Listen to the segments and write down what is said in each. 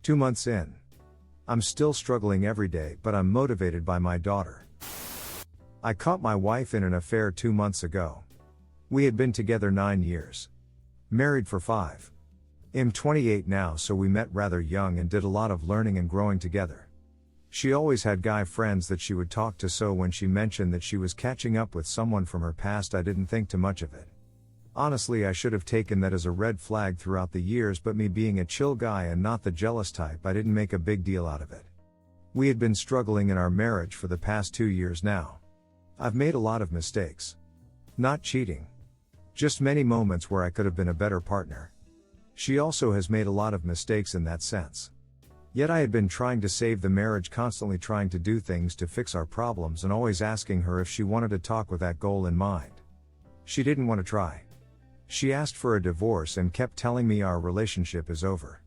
2 months in. I'm still struggling every day, but I'm motivated by my daughter. I caught my wife in an affair 2 months ago. We had been together 9 years. Married for 5. I'm 28 now, so we met rather young and did a lot of learning and growing together. She always had guy friends that she would talk to, so when she mentioned that she was catching up with someone from her past, I didn't think too much of it. Honestly, I should have taken that as a red flag throughout the years, but me being a chill guy and not the jealous type, I didn't make a big deal out of it. We had been struggling in our marriage for the past 2 years now. I've made a lot of mistakes. Not cheating. Just many moments where I could have been a better partner. She also has made a lot of mistakes in that sense. Yet I had been trying to save the marriage, constantly trying to do things to fix our problems and always asking her if she wanted to talk with that goal in mind. She didn't want to try. She asked for a divorce and kept telling me our relationship is over.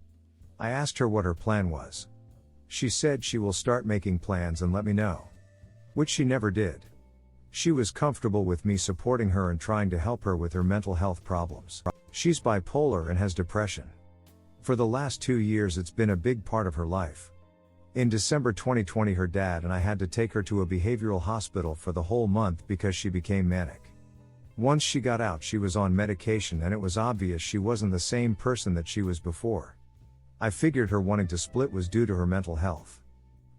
I asked her what her plan was. She said she will start making plans and let me know. Which she never did. She was comfortable with me supporting her and trying to help her with her mental health problems. She's bipolar and has depression. For the last 2 years it's been a big part of her life. In December 2020 her dad and I had to take her to a behavioral hospital for the whole month because she became manic. Once she got out, she was on medication and it was obvious she wasn't the same person that she was before. I figured her wanting to split was due to her mental health.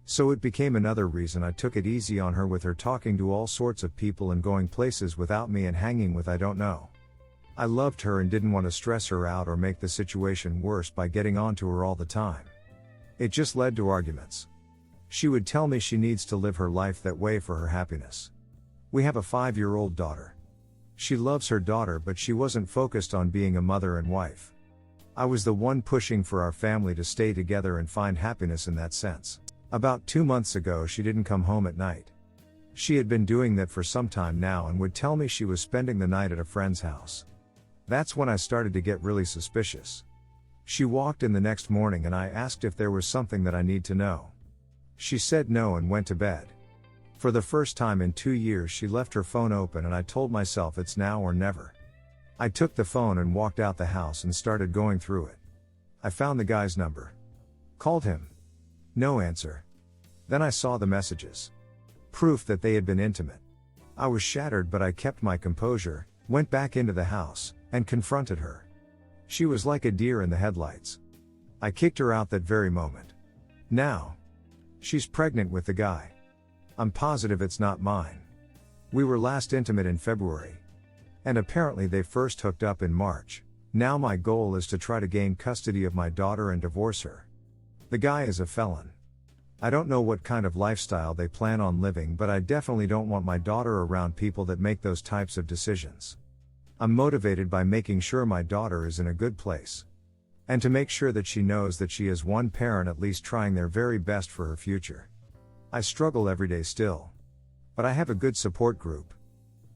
So it became another reason I took it easy on her, with her talking to all sorts of people and going places without me and hanging with I don't know. I loved her and didn't want to stress her out or make the situation worse by getting on to her all the time. It just led to arguments. She would tell me she needs to live her life that way for her happiness. We have a 5-year-old daughter. She loves her daughter, but she wasn't focused on being a mother and wife. I was the one pushing for our family to stay together and find happiness in that sense. About 2 months ago she didn't come home at night. She had been doing that for some time now and would tell me she was spending the night at a friend's house. That's when I started to get really suspicious. She walked in the next morning and I asked if there was something that I need to know. She said no and went to bed. For the first time in 2 years she left her phone open and I told myself it's now or never. I took the phone and walked out the house and started going through it. I found the guy's number. Called him. No answer. Then I saw the messages. Proof that they had been intimate. I was shattered, but I kept my composure, went back into the house, and confronted her. She was like a deer in the headlights. I kicked her out that very moment. Now, she's pregnant with the guy. I'm positive it's not mine. We were last intimate in February. And apparently they first hooked up in March. Now my goal is to try to gain custody of my daughter and divorce her. The guy is a felon. I don't know what kind of lifestyle they plan on living, but I definitely don't want my daughter around people that make those types of decisions. I'm motivated by making sure my daughter is in a good place. And to make sure that she knows that she is one parent at least trying their very best for her future. I struggle every day still. But I have a good support group.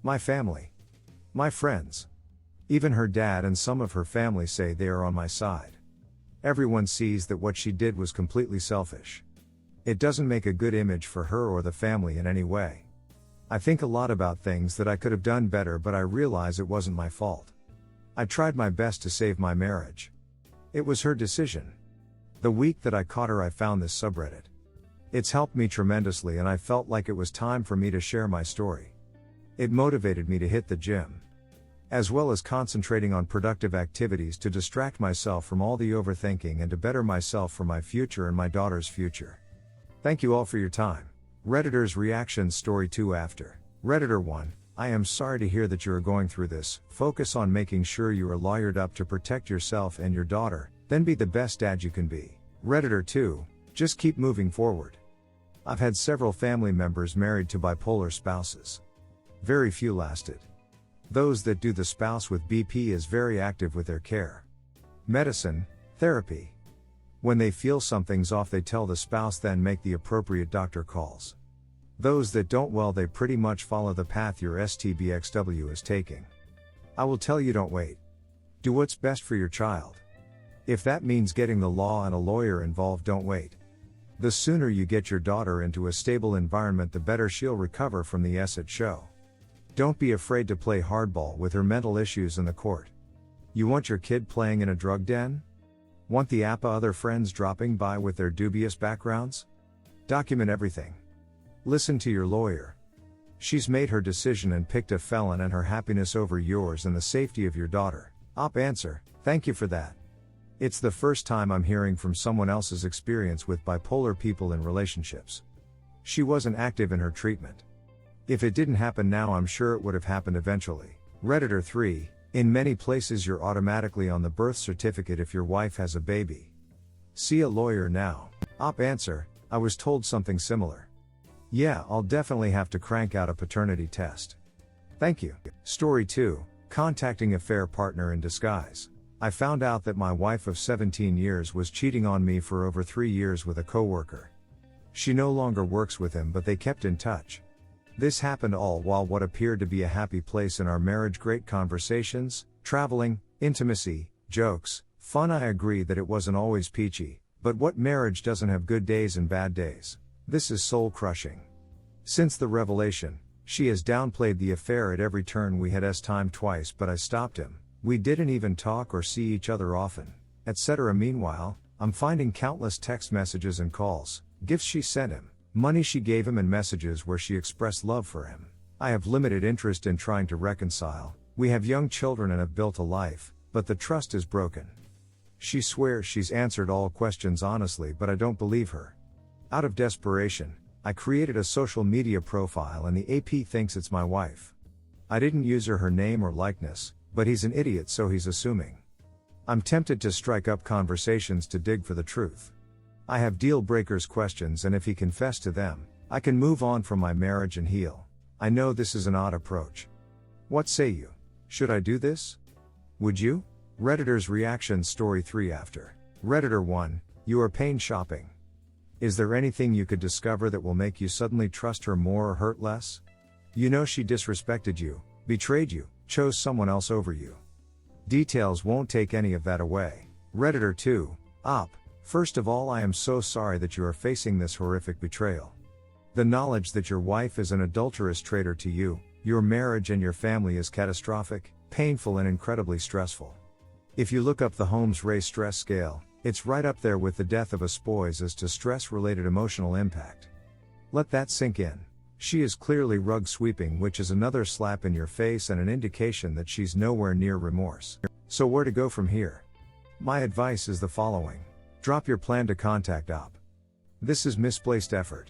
My family. My friends. Even her dad and some of her family say they are on my side. Everyone sees that what she did was completely selfish. It doesn't make a good image for her or the family in any way. I think a lot about things that I could have done better, but I realize it wasn't my fault. I tried my best to save my marriage. It was her decision. The week that I caught her I found this subreddit. It's helped me tremendously and I felt like it was time for me to share my story. It motivated me to hit the gym. As well as concentrating on productive activities to distract myself from all the overthinking and to better myself for my future and my daughter's future. Thank you all for your time. Redditor's reaction story 2 after. Redditor 1, I am sorry to hear that you are going through this. Focus on making sure you are lawyered up to protect yourself and your daughter, then be the best dad you can be. Redditor 2, just keep moving forward. I've had several family members married to bipolar spouses. Very few lasted. Those that do, the spouse with BP is very active with their care. Medicine, therapy. When they feel something's off they tell the spouse, then make the appropriate doctor calls. Those that don't, well, they pretty much follow the path your STBXW is taking. I will tell you, don't wait. Do what's best for your child. If that means getting the law and a lawyer involved, don't wait. The sooner you get your daughter into a stable environment, the better she'll recover from the it show. Don't be afraid to play hardball with her mental issues in the court. You want your kid playing in a drug den? Want the APA other friends dropping by with their dubious backgrounds? Document everything. Listen to your lawyer. She's made her decision and picked a felon and her happiness over yours and the safety of your daughter. Op answer, thank you for that. It's the first time I'm hearing from someone else's experience with bipolar people in relationships. She wasn't active in her treatment. If it didn't happen now, I'm sure it would have happened eventually. Redditor 3, in many places you're automatically on the birth certificate if your wife has a baby. See a lawyer now. Op answer, I was told something similar. Yeah, I'll definitely have to crank out a paternity test. Thank you. Story 2, contacting affair partner in disguise. I found out that my wife of 17 years was cheating on me for over 3 years with a coworker. She no longer works with him, but they kept in touch. This happened all while what appeared to be a happy place in our marriage: great conversations, traveling, intimacy, jokes, fun. I agree that it wasn't always peachy, but what marriage doesn't have good days and bad days? This is soul crushing. Since the revelation, she has downplayed the affair at every turn. We had time twice, but I stopped him. We didn't even talk or see each other often, etc. Meanwhile, I'm finding countless text messages and calls, gifts she sent him, money she gave him, and messages where she expressed love for him. I have limited interest in trying to reconcile. We have young children and have built a life, but the trust is broken. She swears she's answered all questions honestly, but I don't believe her. Out of desperation, I created a social media profile and the AP thinks it's my wife. I didn't use her name or likeness, but he's an idiot, so he's assuming. I'm tempted to strike up conversations to dig for the truth. I have deal breakers questions, and if he confessed to them, I can move on from my marriage and heal. I know this is an odd approach. What say you? Should I do this? Would you? Redditor's reaction. Story 3 after. Redditor 1, you are pain shopping. Is there anything you could discover that will make you suddenly trust her more or hurt less? You know she disrespected you, betrayed you, chose someone else over you. Details won't take any of that away. Redditor 2, Op. First of all, I am so sorry that you are facing this horrific betrayal. The knowledge that your wife is an adulterous traitor to you, your marriage and your family is catastrophic, painful and incredibly stressful. If you look up the Holmes Race stress scale, it's right up there with the death of a spouse as to stress-related emotional impact. Let that sink in. She is clearly rug sweeping, which is another slap in your face and an indication that she's nowhere near remorse. So where to go from here? My advice is the following. Drop your plan to contact Op. This is misplaced effort.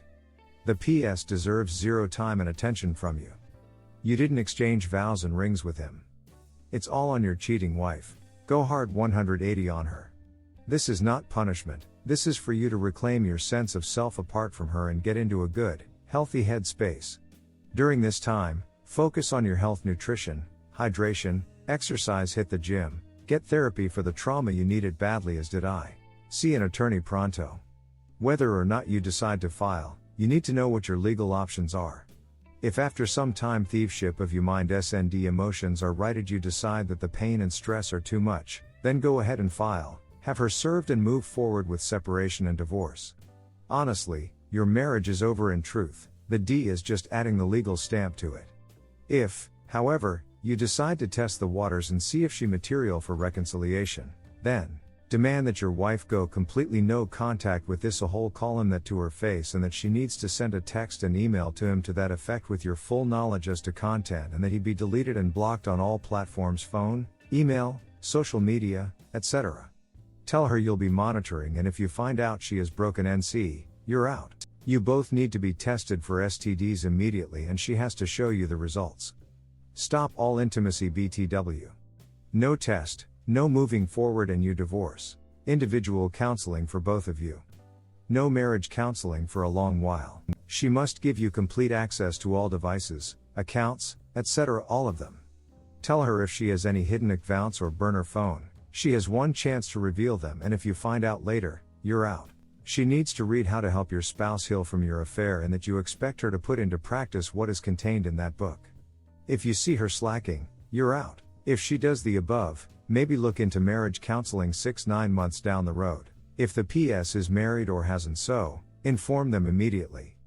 The PS deserves zero time and attention from you. You didn't exchange vows and rings with him. It's all on your cheating wife. Go hard 180 on her. This is not punishment, this is for you to reclaim your sense of self apart from her and get into a good, healthy head space. During this time, focus on your health, nutrition, hydration, exercise, hit the gym, get therapy for the trauma you needed badly, as did I. See an attorney pronto. Whether or not you decide to file, you need to know what your legal options are. If after some time thiefship of your mind SND emotions are righted, you decide that the pain and stress are too much, then go ahead and file, have her served and move forward with separation and divorce. Honestly, your marriage is over in truth, the D is just adding the legal stamp to it. If, however, you decide to test the waters and see if she's material for reconciliation, then demand that your wife go completely no contact with this a whole, call him that to her face, and that she needs to send a text and email to him to that effect with your full knowledge as to content, and that he be deleted and blocked on all platforms, phone, email, social media, etc. Tell her you'll be monitoring, and if you find out she has broken NC, you're out. You both need to be tested for STDs immediately, and she has to show you the results. Stop all intimacy BTW. No test, no moving forward, and you divorce. Individual counseling for both of you. No marriage counseling for a long while. She must give you complete access to all devices, accounts, etc., all of them. Tell her if she has any hidden accounts or burner phone, she has one chance to reveal them, and if you find out later, you're out. She needs to read How to Help Your Spouse Heal from Your Affair, and that you expect her to put into practice what is contained in that book. If you see her slacking, you're out. If she does the above, maybe look into marriage counseling 6-9 months down the road. If the PS is married or hasn't, so inform them immediately.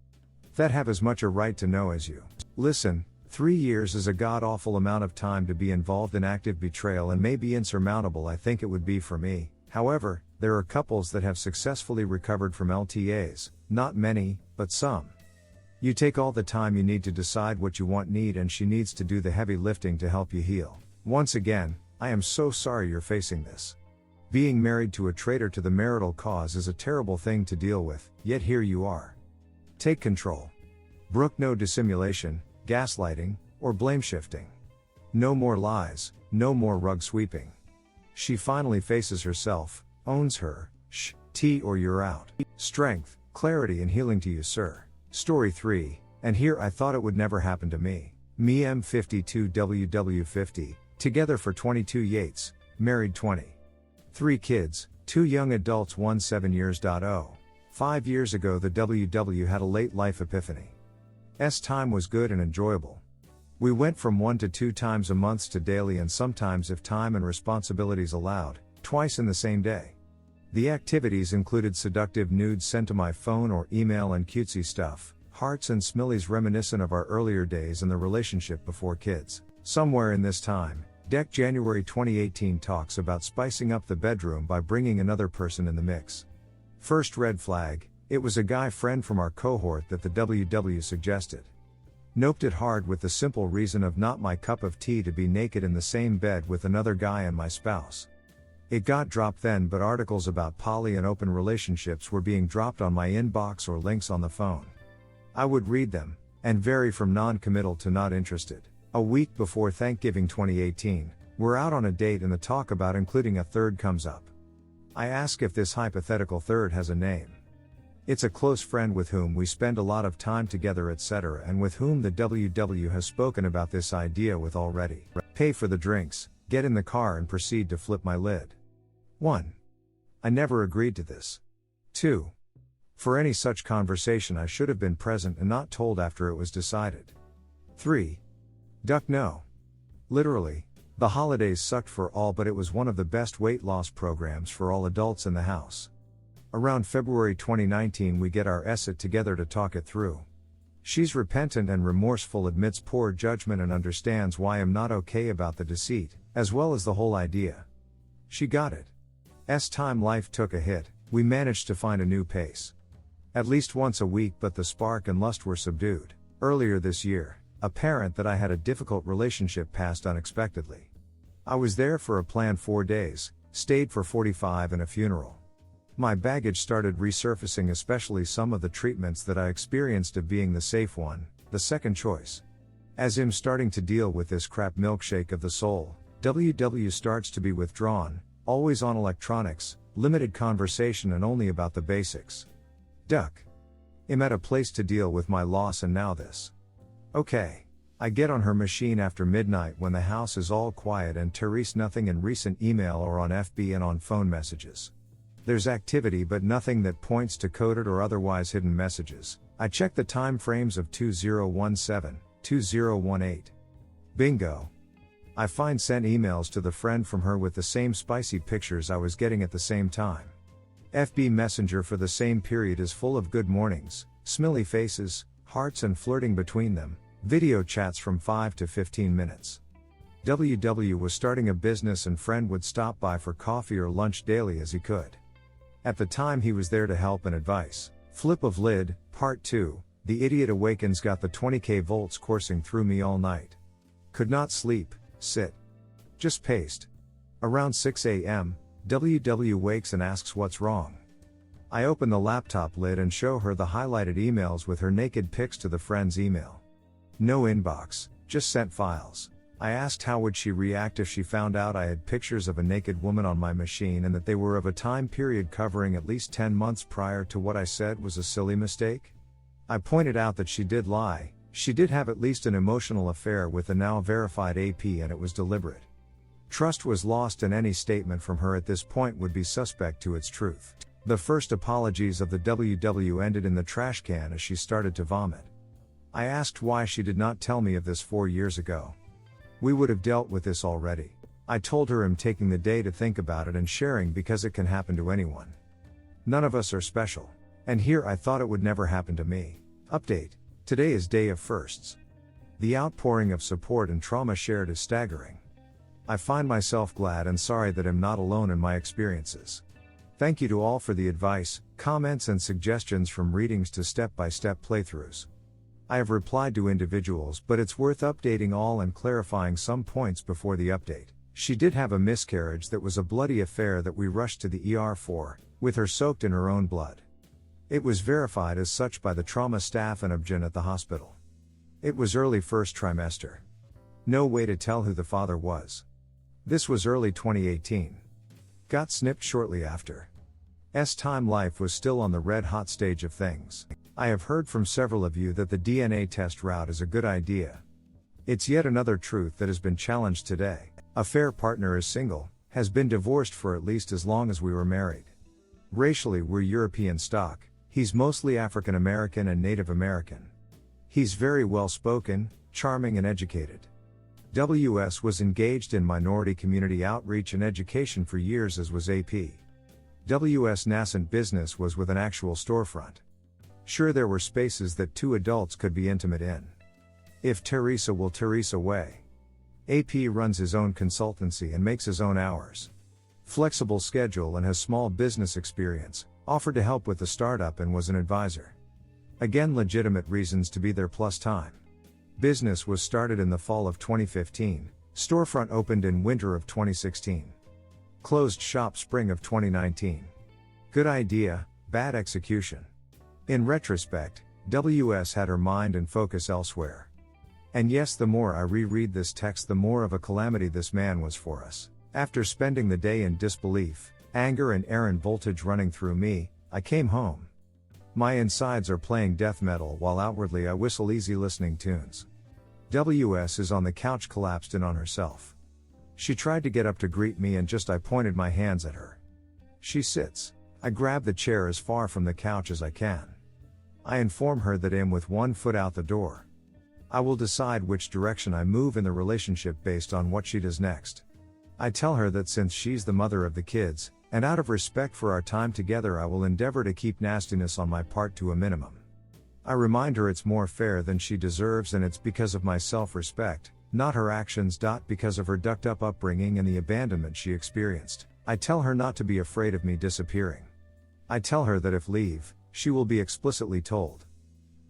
That have as much a right to know as you. Listen, 3 years is a god-awful amount of time to be involved in active betrayal and may be insurmountable. I think it would be for me. However, there are couples that have successfully recovered from LTAs, not many, but some. You take all the time you need to decide what you need, and she needs to do the heavy lifting to help you heal. Once again, I am so sorry you're facing this. Being married to a traitor to the marital cause is a terrible thing to deal with, yet here you are. Take control. Brook no dissimulation, gaslighting, or blame shifting. No more lies, no more rug sweeping. She finally faces herself, owns her, or you're out. Strength, clarity and healing to you, sir. Story 3, and here I thought it would never happen to me. Me M52 WW50, together for 22 Yates, married 20. 3 kids, 2 young adults, 1 7 years. 5 years ago the WW had a late life epiphany. Time was good and enjoyable. We went from 1 to 2 times a month to daily, and sometimes, if time and responsibilities allowed, twice in the same day. The activities included seductive nudes sent to my phone or email and cutesy stuff, hearts and smillies reminiscent of our earlier days and the relationship before kids. Somewhere in this time, January 2018 talks about spicing up the bedroom by bringing another person in the mix. First red flag, it was a guy friend from our cohort that the WW suggested. Noped it hard with the simple reason of not my cup of tea to be naked in the same bed with another guy and my spouse. It got dropped then, but articles about poly and open relationships were being dropped on my inbox or links on the phone. I would read them, and vary from non-committal to not interested. A week before Thanksgiving 2018, we're out on a date and the talk about including a third comes up. I ask if this hypothetical third has a name. It's a close friend with whom we spend a lot of time together, etc., and with whom the WW has spoken about this idea with already. Pay for the drinks, get in the car and proceed to flip my lid. 1. I never agreed to this. 2. For any such conversation I should have been present and not told after it was decided. 3. Duck no. Literally, the holidays sucked for all, but it was one of the best weight loss programs for all adults in the house. Around February 2019 we get our it together to talk it through. She's repentant and remorseful, admits poor judgment and understands why I'm not okay about the deceit, as well as the whole idea. She got it. Time life took a hit, we managed to find a new pace. At least once a week, but the spark and lust were subdued. Earlier this year, apparent that I had a difficult relationship passed unexpectedly. I was there for a planned 4 days, stayed for 45 and a funeral. My baggage started resurfacing, especially some of the treatments that I experienced of being the safe one, the second choice. As I'm starting to deal with this crap milkshake of the soul, WW starts to be withdrawn, always on electronics, limited conversation and only about the basics. Duck. I'm at a place to deal with my loss and now this. Okay. I get on her machine after midnight when the house is all quiet and Therese nothing in recent email or on FB and on phone messages. There's activity but nothing that points to coded or otherwise hidden messages. I check the time frames of 2017, 2018. Bingo. I find sent emails to the friend from her with the same spicy pictures I was getting at the same time. FB Messenger for the same period is full of good mornings, smiley faces, hearts and flirting between them, video chats from 5 to 15 minutes. WW was starting a business and friend would stop by for coffee or lunch daily as he could. At the time he was there to help and advice. Flip of lid, part 2, the idiot awakens, got the 20k volts coursing through me all night. Could not sleep, sit. Just paced. Around 6 a.m., WW wakes and asks what's wrong. I open the laptop lid and show her the highlighted emails with her naked pics to the friend's email. No inbox, just sent files. I asked how would she react if she found out I had pictures of a naked woman on my machine and that they were of a time period covering at least 10 months prior to what I said was a silly mistake. I pointed out that she did lie, she did have at least an emotional affair with the now verified AP and it was deliberate. Trust was lost and any statement from her at this point would be suspect to its truth. The first apologies of the WW ended in the trash can as she started to vomit. I asked why she did not tell me of this 4 years ago. We would have dealt with this already. I told her I'm taking the day to think about it and sharing because it can happen to anyone. None of us are special. And here I thought it would never happen to me. Update. Today is day of firsts. The outpouring of support and trauma shared is staggering. I find myself glad and sorry that I'm not alone in my experiences. Thank you to all for the advice, comments and suggestions from readings to step-by-step playthroughs. I have replied to individuals, but it's worth updating all and clarifying some points before the update. She did have a miscarriage that was a bloody affair that we rushed to the ER for, with her soaked in her own blood. It was verified as such by the trauma staff and obgyn at the hospital. It was early first trimester. No way to tell who the father was. This was early 2018. Got snipped shortly after. Time life was still on the red-hot stage of things. I have heard from several of you that the DNA test route is a good idea. It's yet another truth that has been challenged today. Affair partner is single, has been divorced for at least as long as we were married. Racially we're European stock, he's mostly African American and Native American. He's very well spoken, charming and educated. WS was engaged in minority community outreach and education for years, as was AP. WS' nascent business was with an actual storefront. Sure, there were spaces that two adults could be intimate in. If Teresa will Teresa way. AP runs his own consultancy and makes his own hours. Flexible schedule and has small business experience, offered to help with the startup and was an advisor. Again, legitimate reasons to be there plus time. Business was started in the fall of 2015, storefront opened in winter of 2016. Closed shop spring of 2019. Good idea, bad execution. In retrospect, WS had her mind and focus elsewhere. And yes, the more I reread this text, the more of a calamity this man was for us. After spending the day in disbelief, anger and errant voltage running through me, I came home. My insides are playing death metal while outwardly I whistle easy listening tunes. WS is on the couch, collapsed in on herself. She tried to get up to greet me and I pointed my hands at her. She sits. I grab the chair as far from the couch as I can. I inform her that I am with one foot out the door. I will decide which direction I move in the relationship based on what she does next. I tell her that since she's the mother of the kids, and out of respect for our time together, I will endeavor to keep nastiness on my part to a minimum. I remind her it's more fair than she deserves and it's because of my self-respect, not her actions. Because of her ducked-up upbringing and the abandonment she experienced. I tell her not to be afraid of me disappearing. I tell her that if leave, she will be explicitly told.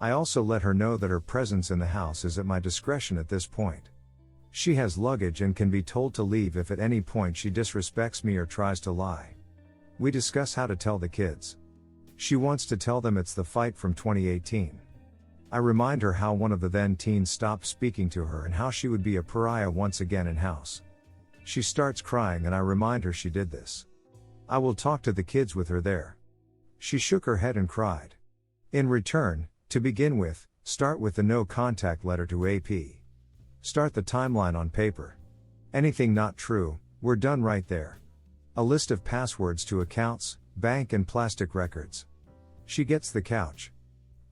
I also let her know that her presence in the house is at my discretion at this point. She has luggage and can be told to leave if at any point she disrespects me or tries to lie. We discuss how to tell the kids. She wants to tell them it's the fight from 2018. I remind her how one of the then teens stopped speaking to her and how she would be a pariah once again in house. She starts crying and I remind her she did this. I will talk to the kids with her there. She shook her head and cried. In return, to begin with, start with the no contact letter to AP. Start the timeline on paper. Anything not true, we're done right there. A list of passwords to accounts, bank and plastic records. She gets the couch.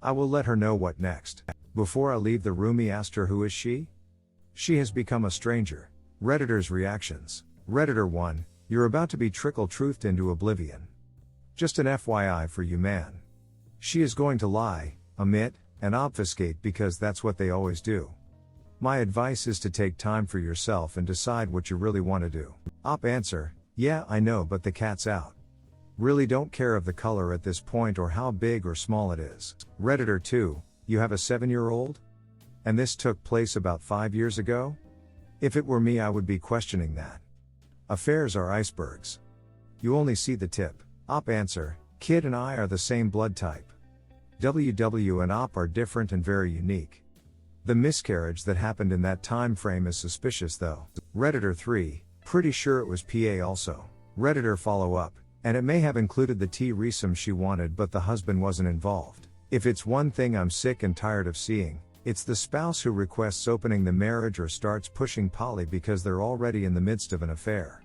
I will let her know what next. Before I leave the room, he asked her, who is she? She has become a stranger. Redditor's reactions. Redditor 1, you're about to be trickle-truthed into oblivion. Just an FYI for you, man. She is going to lie, omit, and obfuscate because that's what they always do. My advice is to take time for yourself and decide what you really want to do. Op answer, yeah, I know, but the cat's out. Really don't care of the color at this point or how big or small it is. Redditor 2, you have a 7-year-old? And this took place about 5 years ago? If it were me, I would be questioning that. Affairs are icebergs. You only see the tip. Op answer, kid and I are the same blood type. WW and Op are different and very unique. The miscarriage that happened in that time frame is suspicious though. Redditor 3, pretty sure it was PA also. Redditor follow up, and it may have included the threesome she wanted but the husband wasn't involved. If it's one thing I'm sick and tired of seeing, it's the spouse who requests opening the marriage or starts pushing poly because they're already in the midst of an affair.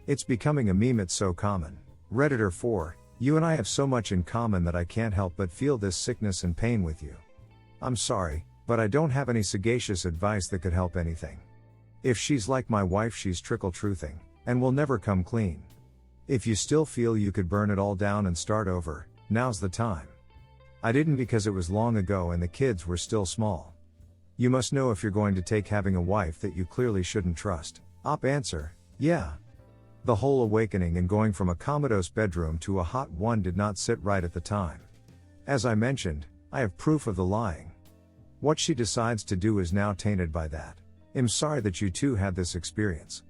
It's becoming a meme, it's so common. Redditor 4, you and I have so much in common that I can't help but feel this sickness and pain with you. I'm sorry, but I don't have any sagacious advice that could help anything. If she's like my wife, she's trickle-truthing, and will never come clean. If you still feel you could burn it all down and start over, now's the time. I didn't because it was long ago and the kids were still small. You must know if you're going to take having a wife that you clearly shouldn't trust. Op answer, yeah. The whole awakening and going from a comatose bedroom to a hot one did not sit right at the time. As I mentioned, I have proof of the lying. What she decides to do is now tainted by that. I'm sorry that you two had this experience.